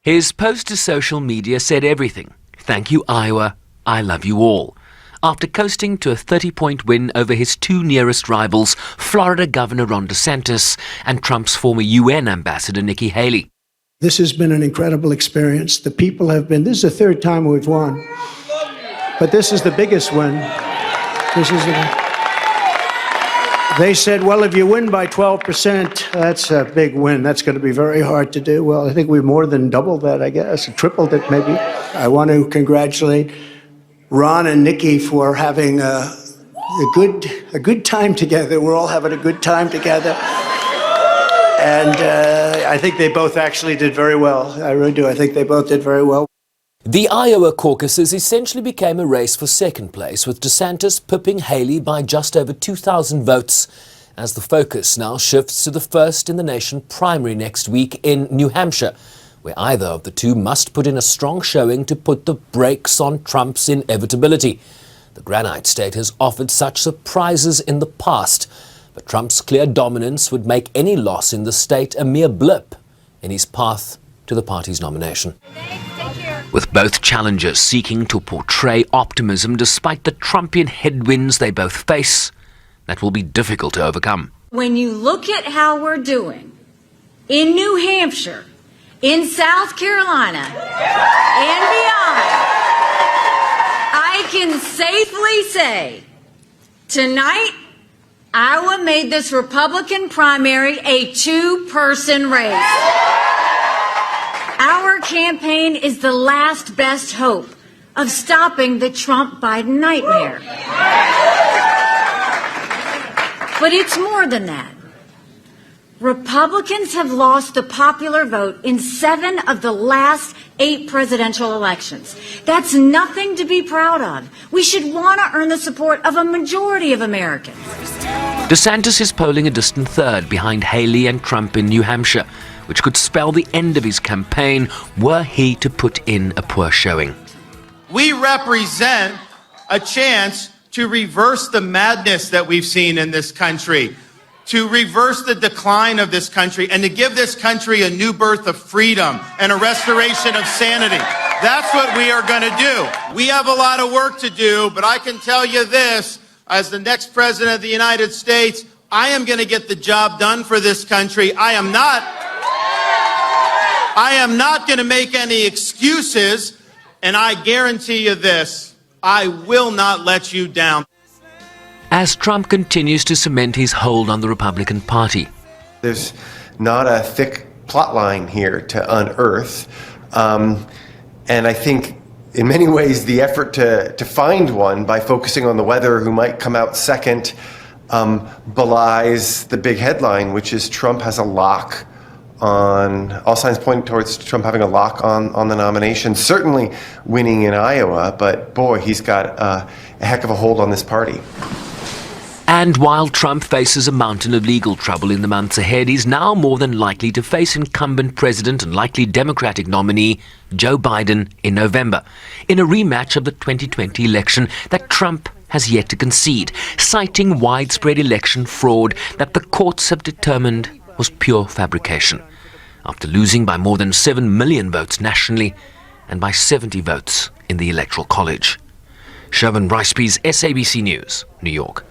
His post to social media said everything. Thank you, Iowa. I love you all. After coasting to a 30-point win over his two nearest rivals, Florida Governor Ron DeSantis and Trump's former UN ambassador Nikki Haley. This has been an incredible experience. The people have been, this is the third time we've won, but this is the biggest win. They said, well, if you win by 12%, that's a big win. That's going to be very hard to do. Well, I think we've more than doubled that, I guess, tripled it maybe. I want to congratulate Ron and Nikki for having a good time together. We're all having a good time together. And I think they both actually did very well. I really do. I think they both did very well. The Iowa caucuses essentially became a race for second place, with DeSantis pipping Haley by just over 2,000 votes, as the focus now shifts to the first-in-the-nation primary next week in New Hampshire, where either of the two must put in a strong showing to put the brakes on Trump's inevitability. The Granite State has offered such surprises in the past, but Trump's clear dominance would make any loss in the state a mere blip in his path to the party's nomination. With both challengers seeking to portray optimism despite the Trumpian headwinds they both face, that will be difficult to overcome. When you look at how we're doing in New Hampshire, in South Carolina, and beyond, I can safely say tonight Iowa made this Republican primary a two-person race. Our campaign is the last best hope of stopping the Trump-Biden nightmare. But it's more than that. Republicans have lost the popular vote in 7 of the last 8 presidential elections. That's nothing to be proud of. We should want to earn the support of a majority of Americans. DeSantis is polling a distant third behind Haley and Trump in New Hampshire, which could spell the end of his campaign were he to put in a poor showing. We represent a chance to reverse the madness that we've seen in this country, to reverse the decline of this country, and to give this country a new birth of freedom and a restoration of sanity. That's what we are going to do. We have a lot of work to do, but I can tell you this, as the next president of the United States, I am going to get the job done for this country. I am not going to make any excuses, and I guarantee you this, I will not let you down. As Trump continues to cement his hold on the Republican Party, there's not a thick plot line here to unearth, and I think in many ways the effort to find one by focusing on the weather who might come out second belies the big headline, which is Trump has a lock on, all signs point towards Trump having a lock on the nomination, certainly winning in Iowa, but boy, he's got a heck of a hold on this party. And while Trump faces a mountain of legal trouble in the months ahead, he's now more than likely to face incumbent president and likely Democratic nominee Joe Biden in November, in a rematch of the 2020 election that Trump has yet to concede, citing widespread election fraud that the courts have determined was pure fabrication, after losing by more than 7 million votes nationally and by 70 votes in the Electoral College. Sherwin Bryce-Pease, SABC News, New York.